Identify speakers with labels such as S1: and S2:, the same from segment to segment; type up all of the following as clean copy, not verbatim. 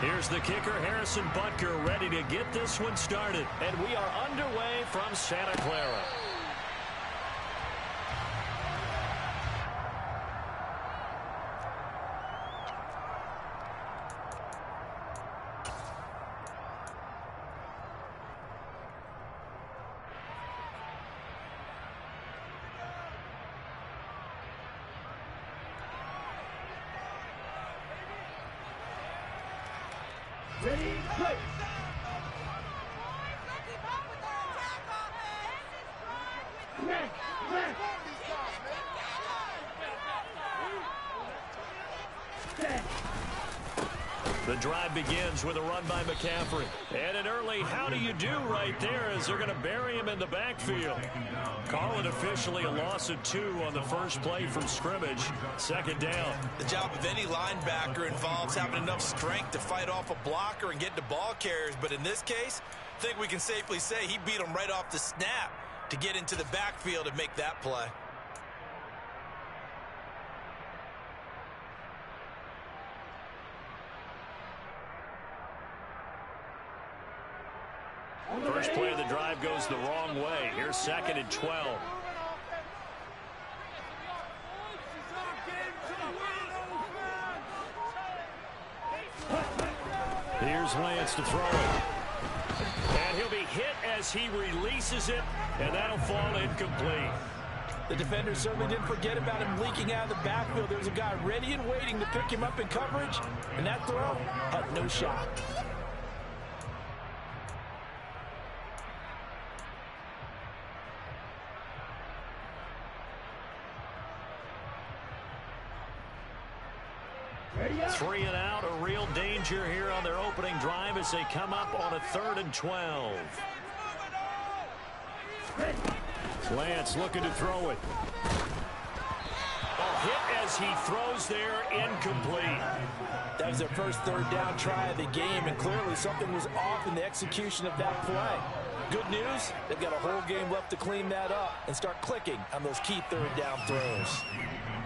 S1: Here's the kicker, Harrison Butker, ready to get this one started. And we are underway from Santa Clara.
S2: Ready, play.
S1: The drive begins with a run by McCaffrey. And an early how do you do right there as they're going to bury him in the backfield. Call it officially a loss of 2 on the first play from scrimmage. Second down.
S3: The job of any linebacker involves having enough strength to fight off a blocker and get to ball carriers. But in this case, I think we can safely say he beat him right off the snap to get into the backfield and make that play.
S1: First play of the drive goes the wrong way. Here's 2nd and 12. Here's Lance to throw it. And he'll be hit as he releases it, and that'll fall incomplete.
S4: The defender certainly didn't forget about him leaking out of the backfield. There was a guy ready and waiting to pick him up in coverage, and that throw had no shot.
S1: Three and out, a real danger here on their opening drive as they come up on a 3rd and 12. Lance looking to throw it. A hit as he throws there, incomplete.
S4: That was their first 3rd down try of the game, and clearly something was off in the execution of that play. Good news, they've got a whole game left to clean that up and start clicking on those key 3rd down throws.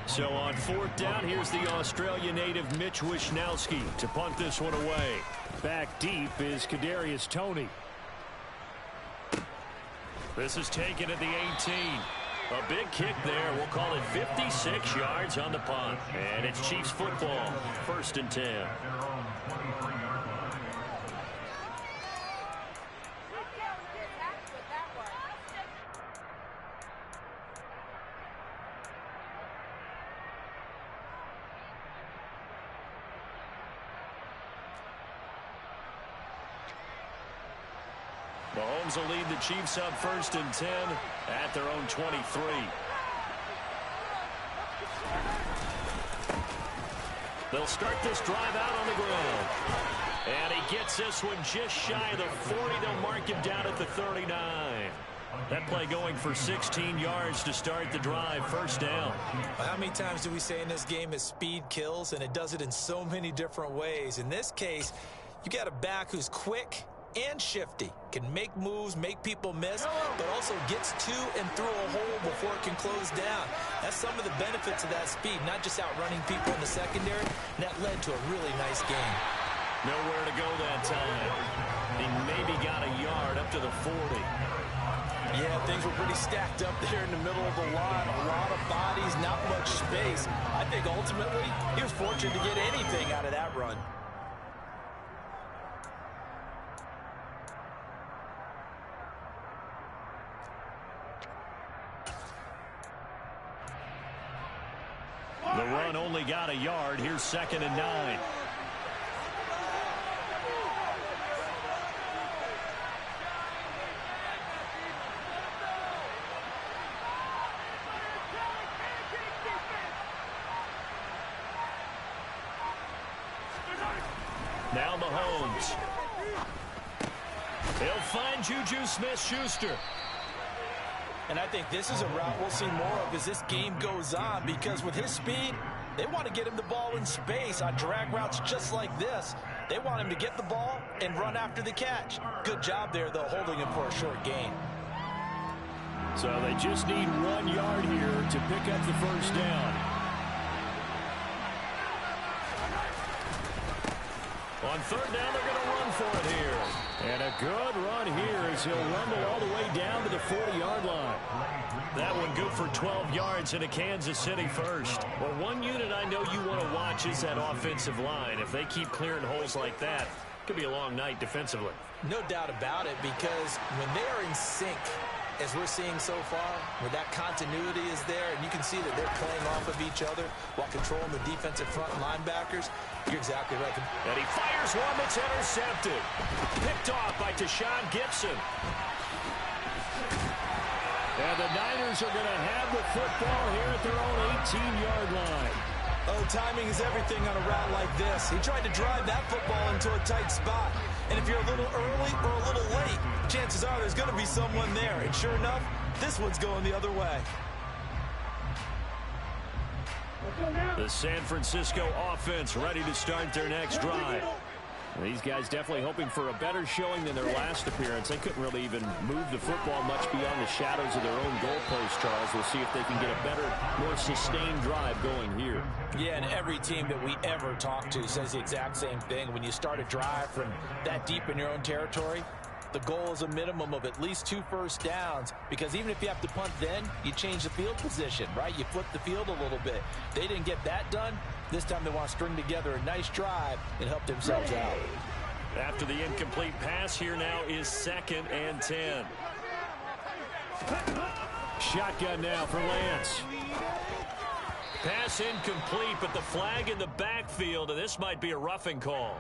S1: So on 4th down, here's the Australia native Mitch Wishnowsky to punt this one away. Back deep is Kadarius Toney. This is taken at the 18. A big kick there. We'll call it 56 yards on the punt. And it's Chiefs football. 1st and 10. Mahomes will lead the Chiefs up 1st and 10 at their own 23. They'll start this drive out on the ground. And he gets this one just shy of the 40. They'll mark him down at the 39. That play going for 16 yards to start the drive. 1st down.
S3: Well, how many times do we say in this game that speed kills, and it does it in so many different ways? In this case, you got a back who's quick and shifty, can make moves, make people miss, but also gets to and through a hole before it can close down. That's some of the benefits of that speed, not just outrunning people in the secondary, and that led to a really nice game.
S1: Nowhere to go that time. He maybe got a yard up to the 40.
S4: Yeah, things were pretty stacked up there in the middle of the line. A lot of bodies, not much space. I think ultimately he was fortunate to get anything out of that run.
S1: The run only got a yard. Here's 2nd and 9. Now Mahomes. He'll find Juju Smith-Schuster.
S4: And I think this is a route we'll see more of as this game goes on, because with his speed, they want to get him the ball in space on drag routes just like this. They want him to get the ball and run after the catch. Good job there, though, holding him for a short gain.
S1: So they just need 1 yard here to pick up the 1st down. On third down, they're going to run for it here. And a good run here as he'll rumble all the way down to the 40-yard line. That one good for 12 yards into Kansas City first. Well, one unit I know you want to watch is that offensive line. If they keep clearing holes like that, it could be a long night defensively.
S3: No doubt about it, because when they are in sync, as we're seeing so far, where that continuity is there, and you can see that they're playing off of each other while controlling the defensive front linebackers, you're exactly right.
S1: And he fires one that's intercepted. Picked off by Tashawn Gibson. And the Niners are going to have the football here at their own 18-yard line.
S3: Oh, timing is everything on a route like this. He tried to drive that football into a tight spot. And if you're a little early or a little late, chances are there's going to be someone there. And sure enough, this one's going the other way.
S1: The San Francisco offense ready to start their next drive. These guys definitely hoping for a better showing than their last appearance. They couldn't really even move the football much beyond the shadows of their own goalpost, Charles. We'll see if they can get a better, more sustained drive going here.
S4: Yeah, and every team that we ever talk to says the exact same thing. When you start a drive from that deep in your own territory, the goal is a minimum of at least 2 first downs, because even if you have to punt then, you change the field position, right? You flip the field a little bit. They didn't get that done. This time they want to string together a nice drive and help themselves out.
S1: After the incomplete pass, here now is 2nd and 10. Shotgun now for Lance. Pass incomplete, but the flag in the backfield, and this might be a roughing call.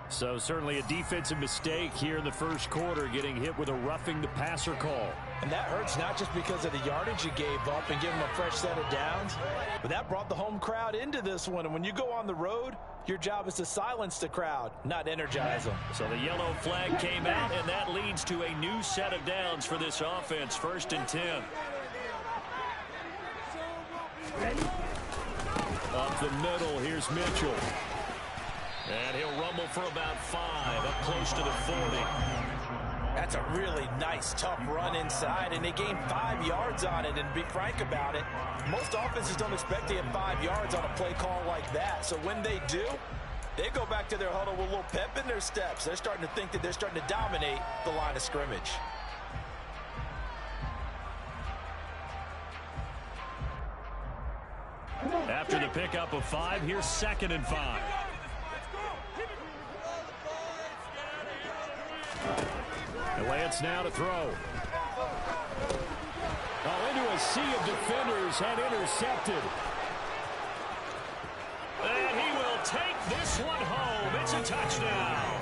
S1: So certainly a defensive mistake here in the first quarter, getting hit with a roughing the passer call.
S4: And that hurts not just because of the yardage you gave up and give them a fresh set of downs, but that brought the home crowd into this one. And when you go on the road, your job is to silence the crowd, not energize them.
S1: So the yellow flag came out, and that leads to a new set of downs for this offense. 1st and 10. Up the middle, here's Mitchell. And he'll rumble for about 5, up close to the 40.
S4: That's a really nice, tough run inside, and they gained 5 yards on it. And to be frank about it, most offenses don't expect to get 5 yards on a play call like that. So when they do, they go back to their huddle with a little pep in their steps. They're starting to think that they're starting to dominate the line of scrimmage.
S1: After the pickup of 5, here's 2nd and 5. And Lance now to throw. Oh, into a sea of defenders, and intercepted. And he will take this one home. It's a touchdown.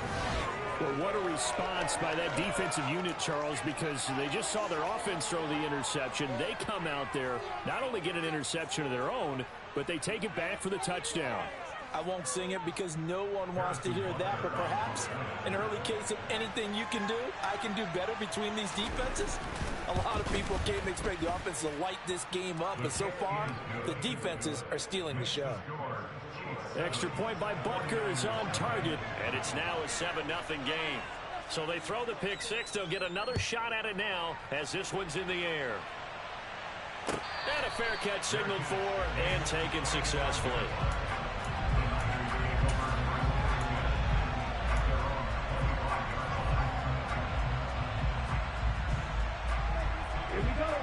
S1: Well, what a response by that defensive unit, Charles, because they just saw their offense throw the interception. They come out there, not only get an interception of their own, but they take it back for the touchdown.
S4: I won't sing it because no one wants to hear that, but perhaps an early case of anything you can do, I can do better between these defenses. A lot of people came to expect the offense to light this game up, but so far, the defenses are stealing the show.
S1: Extra point by Butker is on target, and it's now a 7-0 game. So they throw the pick 6. They'll get another shot at it now as this one's in the air. And a fair catch signaled for and taken successfully.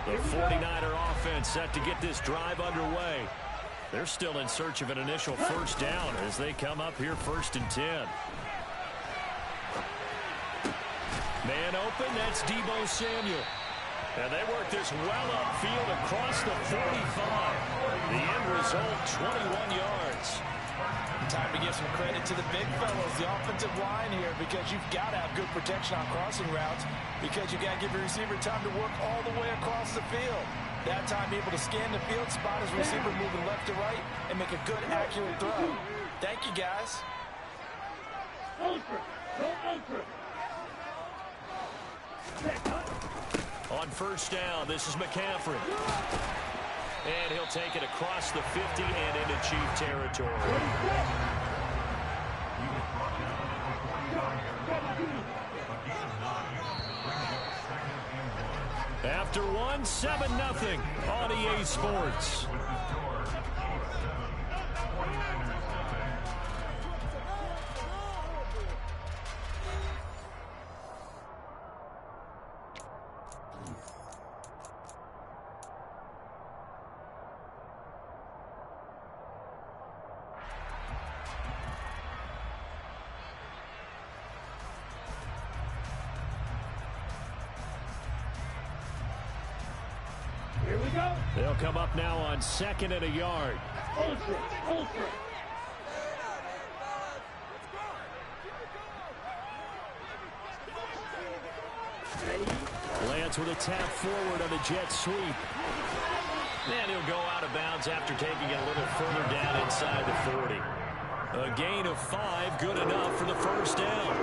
S1: The 49er offense set to get this drive underway. They're still in search of an initial first down as they come up here 1st and 10. Man open, that's Deebo Samuel. And they work this well upfield across the 45. The end result, 21 yards.
S4: Time to give some credit to the big fellows, the offensive line here, because you've got to have good protection on crossing routes, because you got to give your receiver time to work all the way across the field. That time able to scan the field, spot his receiver moving left to right, and make a good, accurate throw. Thank you, guys.
S1: On first down, this is McCaffrey. And he'll take it across the 50 and into Chief territory. After one, 7-0 on EA Sports. They'll come up now on 2nd and a yard. Lance with a tap forward on the jet sweep. And he'll go out of bounds after taking it a little further down inside the 40. A gain of 5, good enough for the first down.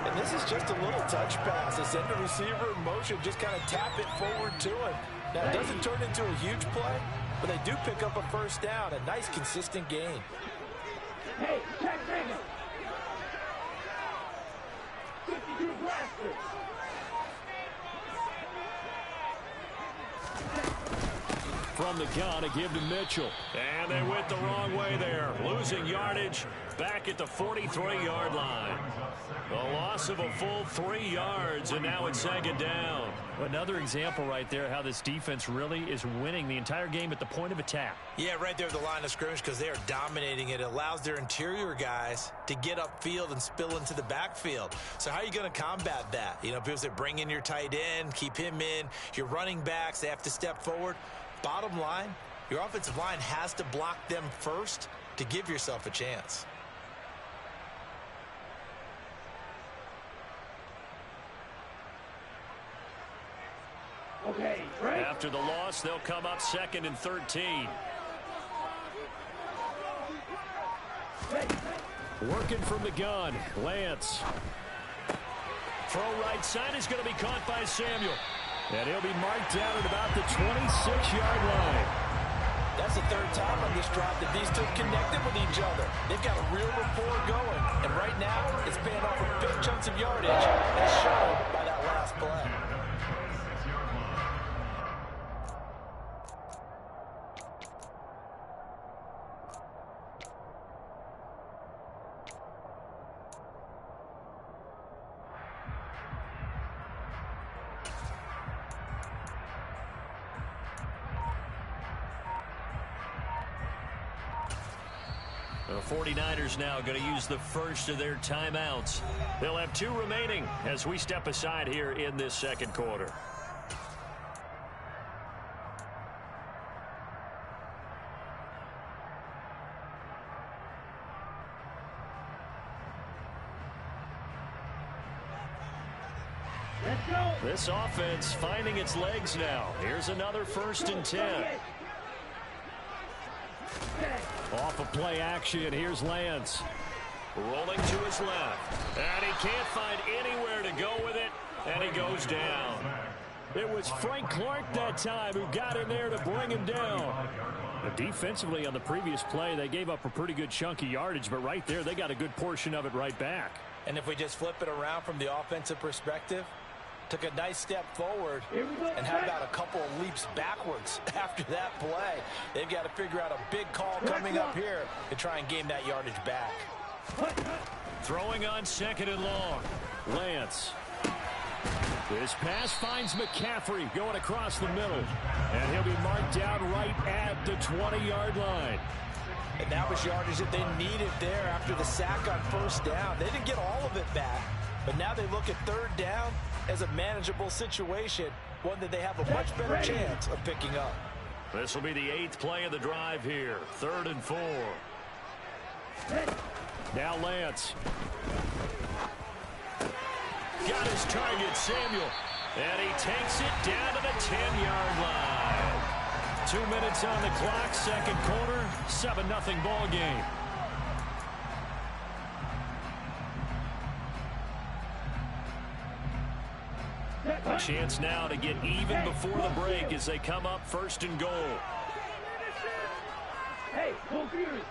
S4: And this is just a little touch pass. They send the receiver in motion, just kind of tap it forward to him. Now, it doesn't turn into a huge play, but they do pick up a first down. A nice, consistent gain.
S2: Hey, check Reggie. 52 blaster.
S1: From the gun, a give to Mitchell. And they went the wrong way there. Losing yardage back at the 43-yard line. A loss of a full 3 yards, and now it's 2nd down. Another example right there how this defense really is winning the entire game at the point of attack.
S3: Yeah, right there at the line of scrimmage because they are dominating it. It allows their interior guys to get upfield and spill into the backfield. So how are you going to combat that? You know, people say bring in your tight end, keep him in. Your running backs, they have to step forward. Bottom line, your offensive line has to block them first to give yourself a chance.
S2: Okay, right.
S1: After the loss, they'll come up 2nd and 13. Working from the gun, Lance. Throw right side is going to be caught by Samuel. And he'll be marked down at about the 26-yard line.
S4: That's the 3rd time on this drive that these two connected with each other. They've got a real rapport going. And right now, it's paying off with big chunks of yardage, as shown by that last play.
S1: The 49ers now going to use the first of their timeouts. They'll have 2 remaining as we step aside here in this 2nd quarter.
S2: Let's go.
S1: This offense finding its legs now. Here's another 1st and 10. Off of play action, here's Lance. Rolling to his left. And he can't find anywhere to go with it, and he goes down. It was Frank Clark that time who got in there to bring him down. But defensively on the previous play, they gave up a pretty good chunk of yardage, but right there, they got a good portion of it right back.
S3: And if we just flip it around from the offensive perspective, took a nice step forward and how about a couple of leaps backwards after that play. They've got to figure out a big call coming up here to try and gain that yardage back.
S1: Throwing on 2nd and long. Lance. This pass finds McCaffrey going across the middle. And he'll be marked down right at the 20-yard line.
S3: And that was yardage that they needed there after the sack on 1st down. They didn't get all of it back, but now they look at 3rd down as a manageable situation, one that they have a much better chance of picking up.
S1: This will be the 8th play of the drive here. 3rd and 4. Now Lance. Got his target, Samuel. And he takes it down to the 10-yard line. 2 minutes on the clock, 2nd quarter, 7-0 ball game. A chance now to get even before the break as they come up 1st and goal.
S2: Hey, confused.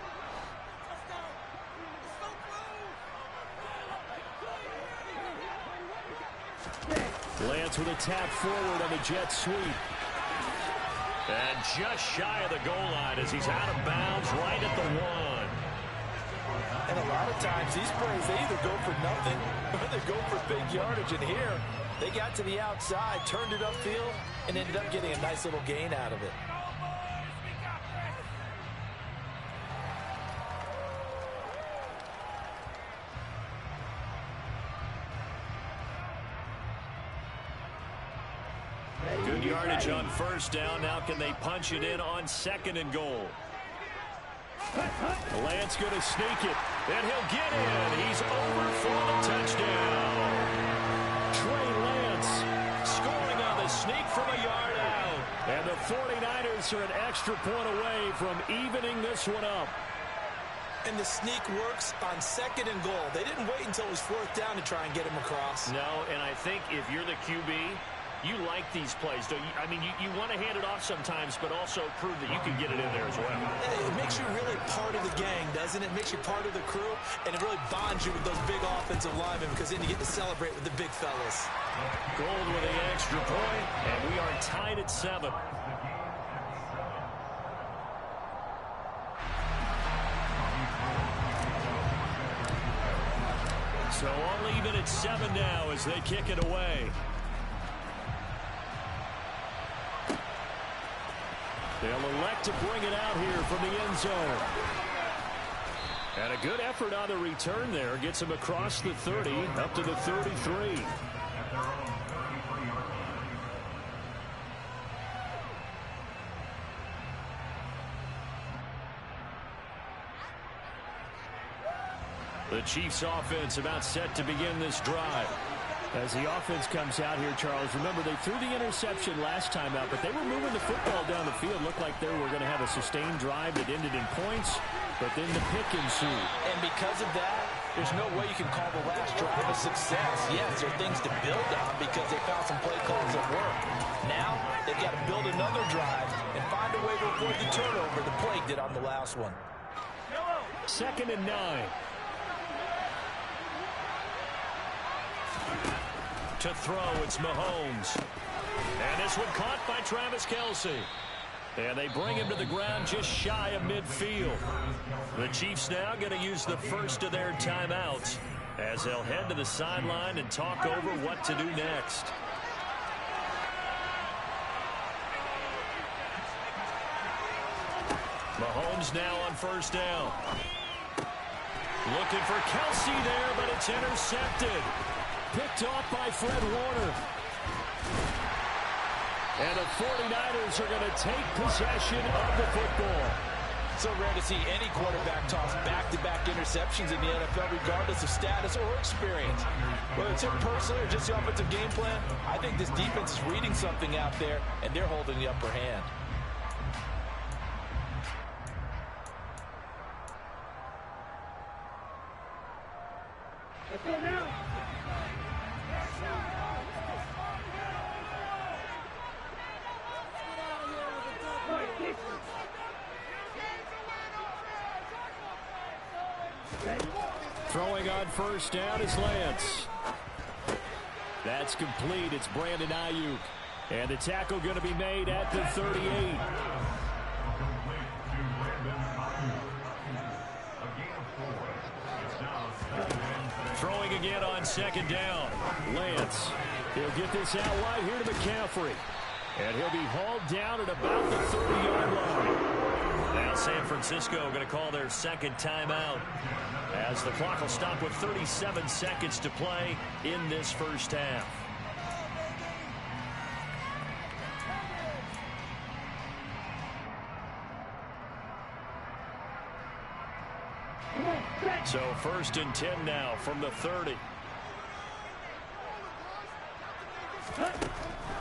S1: Lance with a tap forward on the jet sweep. And just shy of the goal line as he's out of bounds right at the 1.
S4: And a lot of times these plays, they either go for nothing or they go for big yardage. And here, they got to the outside, turned it upfield, and ended up getting a nice little gain out of it.
S1: Good yardage on first down. Now can they punch it in on 2nd and goal? Lance going to sneak it, and he'll get in. He's over for the touchdown. Trey Lance scoring on the sneak from a yard out. And the 49ers are an extra point away from evening this one up.
S3: And the sneak works on 2nd and goal. They didn't wait until it was 4th down to try and get him across.
S1: No, and I think if you're the QB, you like these plays, don't you? I mean, you want to hand it off sometimes, but also prove that you can get it in there as well.
S3: It makes you really part of the gang, doesn't it? It makes you part of the crew, and it really bonds you with those big offensive linemen because then you get to celebrate with the big fellas.
S1: Gold with the extra point, and we are tied at 7. So all even at 7 now as they kick it away. They'll elect to bring it out here from the end zone. And a good effort on the return there. Gets him across the 30, up to the 33. The Chiefs offense about set to begin this drive. As the offense comes out here, Charles, remember they threw the interception last time out, but they were moving the football down the field. Looked like they were going to have a sustained drive that ended in points, but then the pick ensued.
S4: And because of that, there's no way you can call the last drive a success. Yes, there are things to build on because they found some play calls that work. Now, they've got to build another drive and find a way to avoid the turnover the play did on the last one.
S1: 2nd and 9. To throw, it's Mahomes. And this one caught by Travis Kelce. And they bring him to the ground just shy of midfield. The Chiefs now going to use the first of their timeouts as they'll head to the sideline and talk over what to do next. Mahomes now on first down. Looking for Kelce there, but it's intercepted. Picked off by Fred Warner. And the 49ers are going to take possession of the football.
S4: So rare to see any quarterback toss back-to-back interceptions in the NFL, regardless of status or experience. Whether it's him personally or just the offensive game plan, I think this defense is reading something out there, and they're holding the upper hand.
S2: Let's go now.
S1: Throwing on first down is Lance. That's complete. It's Brandon Ayuk. And the tackle going to be made at the 38. Throwing again on 2nd down. Lance. He'll get this out wide here to McCaffrey. And he'll be hauled down at about the 30-yard line. Now San Francisco going to call their 2nd timeout as the clock will stop with 37 seconds to play in this first half. So 1st and 10 now from the 30.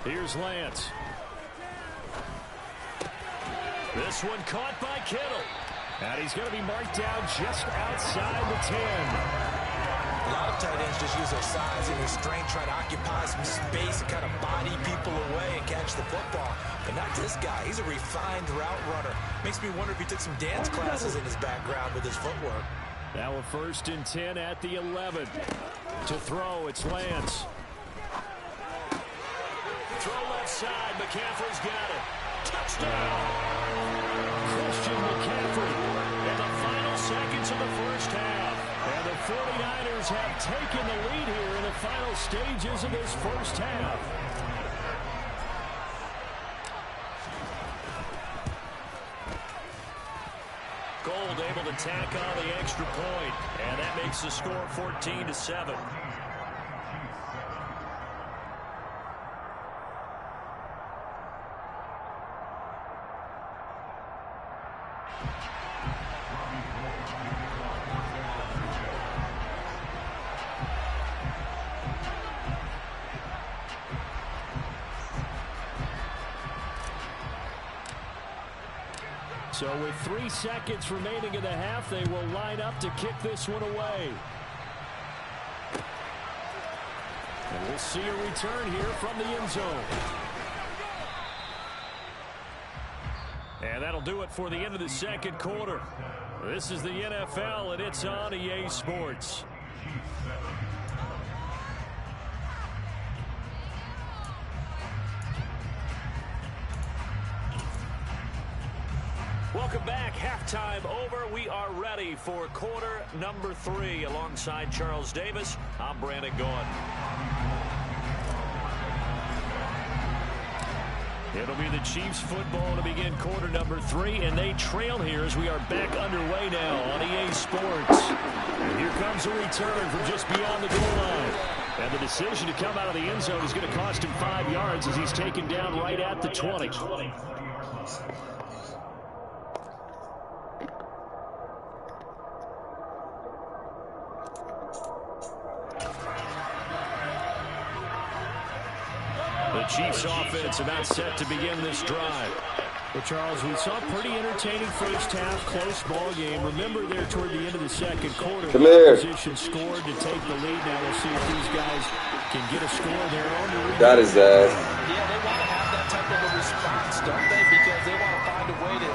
S1: Here's Lance. This one caught by Kittle. And he's going to be marked down just outside the 10.
S3: A lot of tight ends just use their size and their strength, try to occupy some space and kind of body people away and catch the football. But not this guy. He's a refined route runner. Makes me wonder if he took some dance classes in his background with his footwork.
S1: Now a 1st and 10 at the 11. To throw, it's Lance. Throw left side. McCaffrey's got it. Touchdown! Christian McCaffrey in the final seconds of the first half. And the 49ers have taken the lead here in the final stages of this first half. Gold able to tack on the extra point, and that makes the score 14-7. So with 3 seconds remaining in the half, they will line up to kick this one away. And we'll see a return here from the end zone. And that'll do it for the end of the second quarter. This is the NFL, and it's on EA Sports. Welcome back. Halftime over. We are ready for quarter number 3. Alongside Charles Davis, I'm Brandon Gaughan. It'll be the Chiefs football to begin quarter number 3, and they trail here as we are back underway now on EA Sports. And here comes a return from just beyond the goal line. And the decision to come out of the end zone is going to cost him 5 yards as he's taken down right at the 20. The Chiefs offense about set to begin this drive. Well, Charles, we saw a pretty entertaining first half, close ball game. Remember there toward the end of the second quarter, the opposition scored to take the lead. Now we'll see if these guys can get a score of their own.
S5: Got his ass.
S4: Yeah, they want to have that type of a response, don't they? Because they want to find a way to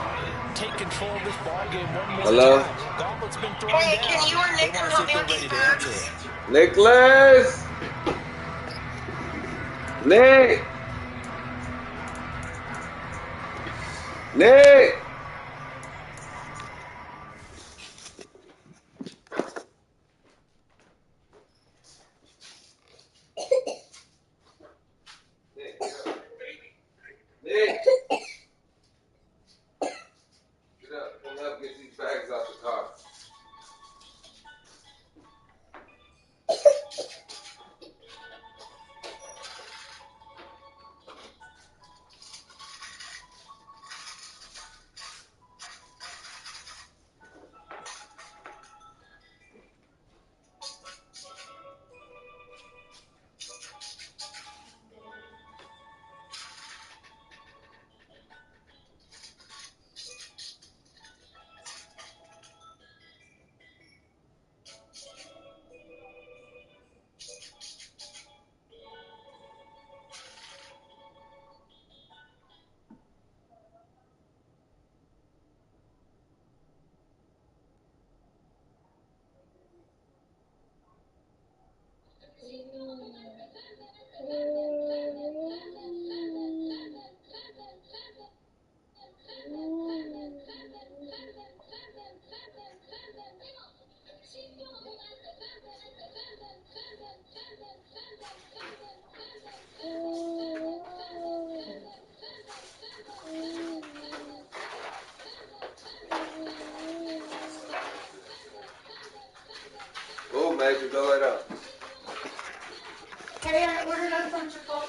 S4: take control of this ball game one more time. Gauntlet's been thrown down.
S6: Can you or Nick come help me with these birds?
S5: Nicholas! Nick! Nick! Nick! Get up, come up, get these bags out the car. Oh, Major, go right up.
S6: Hey, I ordered us some Chipotle.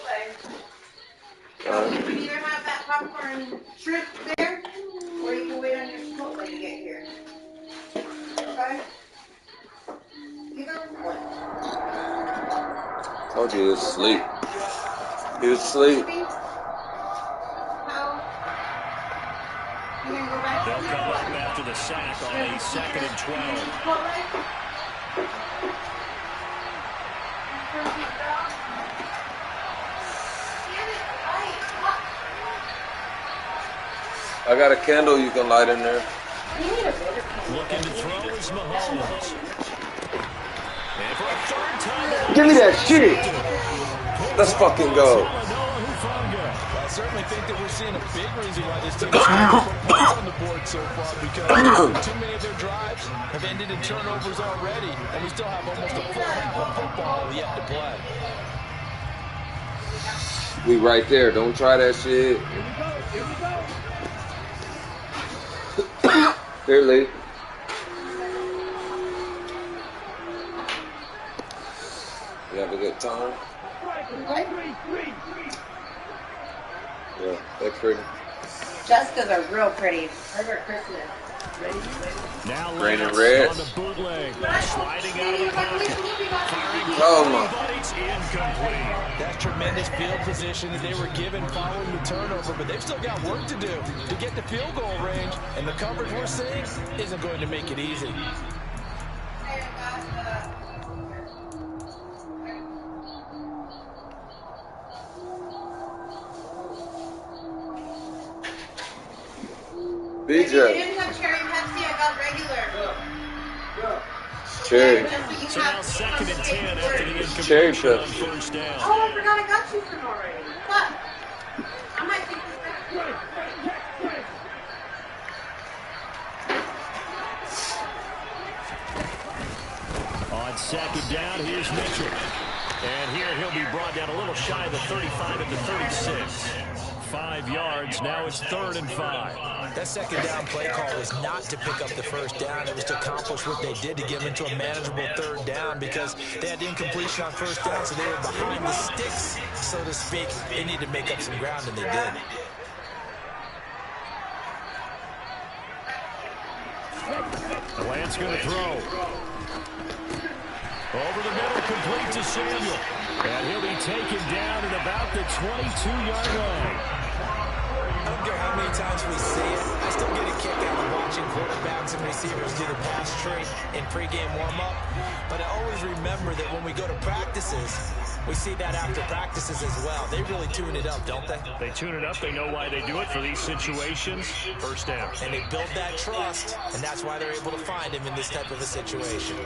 S6: You can either have that popcorn shrimp there, or you can wait on your Chipotle to get here. Okay? Either one.
S5: Told you he was asleep. He was asleep.
S6: How? You gonna go back
S1: They'll
S6: to
S1: come up after the sack on a 2nd and 12.
S6: Chipotle?
S5: I got a candle you can light in there.
S1: Looking to throw is Mahomes. And for a 3rd time,
S5: Give me that shit. Let's fucking go.
S4: I certainly think that we're seeing a big reason why this team is points on the board so far, because too many of their drives have ended in turnovers already, and we still have almost a full half of football yet to play.
S5: We right there. Don't try that shit. Here, Lee. You have a good time? Yeah, that's pretty.
S6: Jessica's are real pretty. Hers are Christmas.
S1: Now
S5: Green and
S1: Lance
S5: red.
S1: on the bootleg. Sliding out of the pocket. Firing.
S5: Oh, my.
S1: But it's incomplete.
S4: That's tremendous field position that they were given following the turnover, but they've still got work to do to get to field goal range, and the coverage we're seeing isn't going to make it easy.
S5: BJ.
S6: I didn't have cherry Pepsi, I got regular.
S5: Cherry.
S1: So now 2nd and 10 after the
S5: Cherry
S1: incompletion on
S5: Pepsi.
S1: first down.
S6: Oh, I forgot I got you some already. What? I might take this back.
S1: On 2nd down, here's Mitchell. And here he'll be brought down a little shy of the 35 at the 36. 5 yards, now it's 3rd and 5.
S3: That 2nd down play call was not to pick up the first down. It was to accomplish what they did to get them into a manageable 3rd down because they had incompletion on first down, so they were behind the sticks, so to speak. They needed to make up some ground, and they did.
S1: Lance going to throw. Over the middle, complete to Samuel. And he'll be taken down at about the 22-yard line.
S3: I don't care how many times we see it. I still get a kick out of watching quarterbacks and receivers do the pass tree in pregame warm-up. But I always remember that when we go to practices, we see that after practices as well. They really tune it up, don't they?
S1: They tune it up. They know why they do it for these situations. First down.
S3: And they build that trust, and that's why they're able to find him in this type of a situation.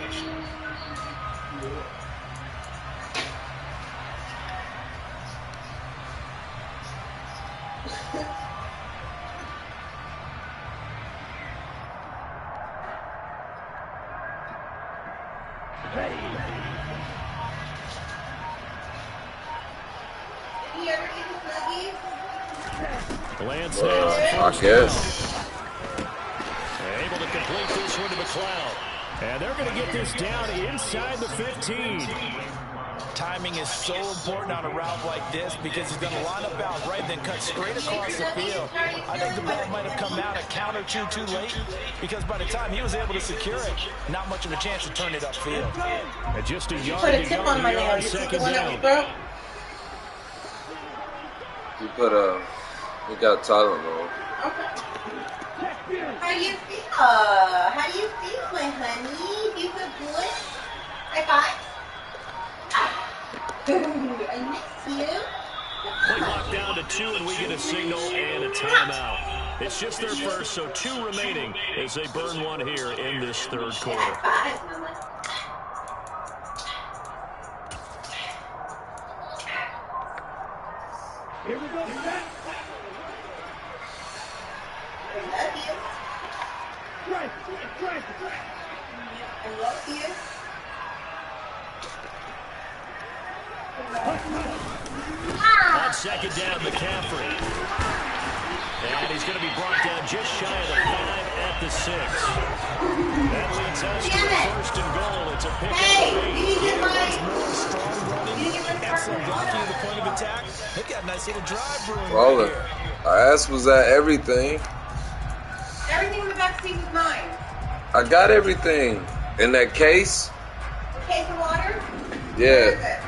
S6: You ever eat the
S1: Lance
S5: I guess.
S1: able to complete this one to McLeod. And they're going to get this down inside the 15.
S4: Timing is so important on a route like this because he's going to line up out right, then cut straight across the field. I think the ball might have come out a count or two too late because by the time he was able to secure it, not much of a chance to turn it upfield.
S1: And just a yard
S6: Put a
S1: to
S6: tip
S1: go
S6: on my
S1: here
S6: nail.
S1: on
S6: You see the
S1: 2nd
S6: one that
S1: down.
S6: we broke?
S5: You put we got Tylenol.
S6: Okay. How do you feel? How do you feel, my honey? Do you feel good? High five. I miss you.
S1: Play clock down to 2, and we get a signal and a timeout. It's just their first, so 2 remaining as they burn one here in this 3rd quarter.
S6: High five, mama.
S2: Here we go, set.
S6: I love you.
S2: Strike, strike.
S6: I love you.
S1: On 2nd down, McCaffrey. And he's going to be brought down just shy of the 5 at the 6. That leads us to the 1st and goal. It's a pick
S6: Hey,
S1: up
S6: did you get my...
S3: Strong running,
S6: Did you get my
S3: excellent blocking
S6: sparkling
S3: at the point of attack. They've got a nice little drive brewing right
S5: Roller.
S3: here.
S5: I asked, was that everything?
S6: Everything in the back seat was mine.
S5: I got everything. In that case?
S6: A case of water? Where is
S5: Yeah.
S6: it?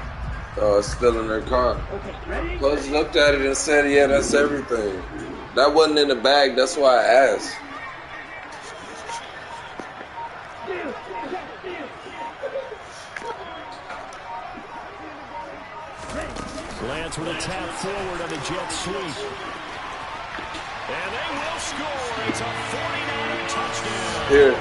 S5: Oh, it's still in their car.
S2: Okay, ready?
S5: Plus looked at it and said, yeah, that's everything. That wasn't in the bag. That's why I asked.
S1: Lance with a tap forward on the jet sweep. And they will score. It's a 49er touchdown.
S5: Here,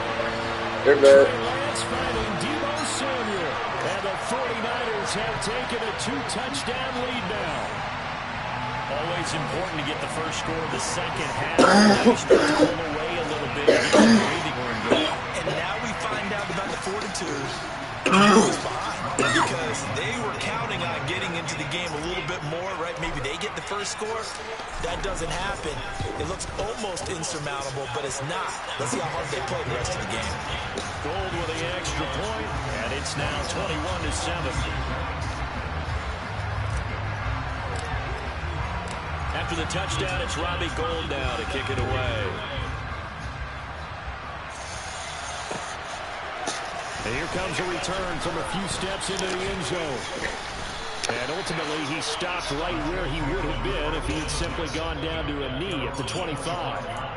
S5: bad.
S1: Lance finding Deebo Samuel. And the 49ers have taken a 2-touchdown lead now. Always important to get the first score of the second half. You start to pull away a little bit and get some breathing room going.
S3: And now we find out about the fortitude who's behind because they were counting on getting into the game a little bit more, right? Maybe they get the first score. That doesn't happen. It looks almost insurmountable, but it's not. Let's see how hard they play the rest of the game.
S1: Gold with the extra point, and it's now 21-7. After the touchdown, it's Robbie Gould now to kick it away. And here comes a return from a few steps into the end zone. And ultimately, he stopped right where he would have been if he had simply gone down to a knee at the 25.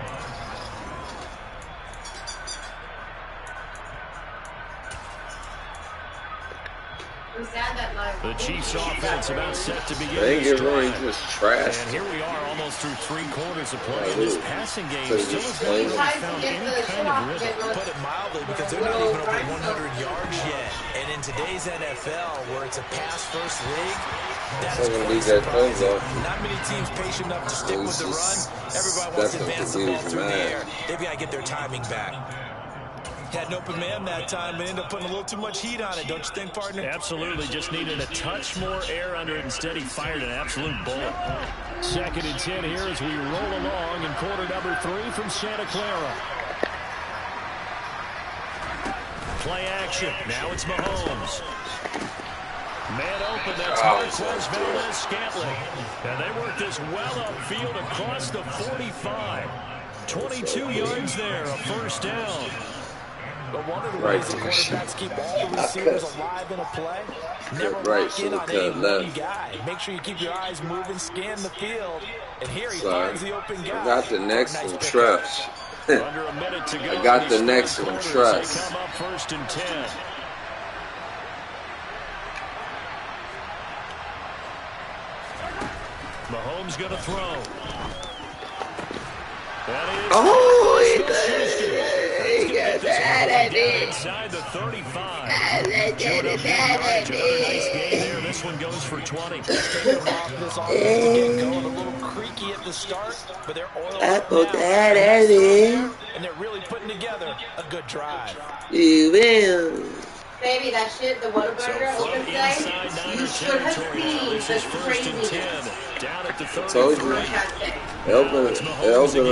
S1: The Chiefs offense about set to begin this drive.
S5: Just trash.
S1: And here we are almost through 3 quarters of play. This passing game still has not really found any kind of rhythm.
S3: Put it mildly, because they're not even over 100 yards yet. And in today's NFL, where it's a pass-first league, that's quite surprising. Not many teams patient enough to stick with the run. Everybody wants to advance the ball through the air. They've got to get their timing back. Had an open man that time, but ended up putting a little too much heat on it, don't you think, partner?
S1: Absolutely. Just needed a touch more air under it. Instead, he fired an absolute bullet. 2nd and 10 here as we roll along in quarter number 3 from Santa Clara. Play action. Now it's Mahomes. Man open. That's Marquez Valdez-Scantling. And they work this well upfield across the 45. 22 yards there. A first down.
S3: But one of the ways the quarterbacks keep all the receivers alive in a play, never lock in on any one guy. Make sure you keep your eyes moving, scan the field, and here he finds the open guy.
S5: I got the next one, trust.
S1: Under a minute to go.
S5: I got the next one, trust.
S1: They come up 1st and 10. Mahomes going to throw.
S5: He got that at me.
S1: Inside the 35. Another nice game there. This one goes for 20.
S3: This offense again going a little creaky at the start, but they're oiled up now. And they're really putting together a good drive.
S5: You will.
S6: Baby, that shit, the Whataburger open today, you should have seen the craziness.
S1: Down at the 33.
S5: I told you.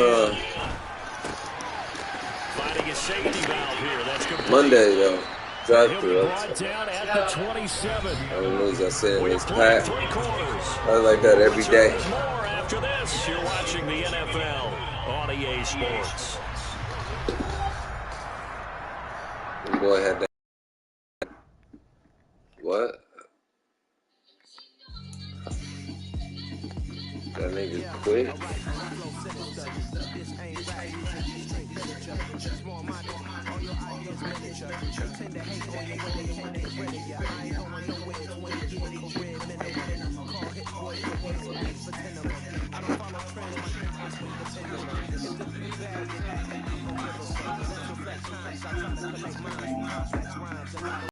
S1: Finding a safety valve here. That's good.
S5: Monday, though. Drive-through.
S1: Brought down at the 27.
S5: I don't know, as I said, it's packed. I like that every day.
S1: More after this. You're watching the NFL on EA Sports.
S5: Boy had that. What? That nigga quit.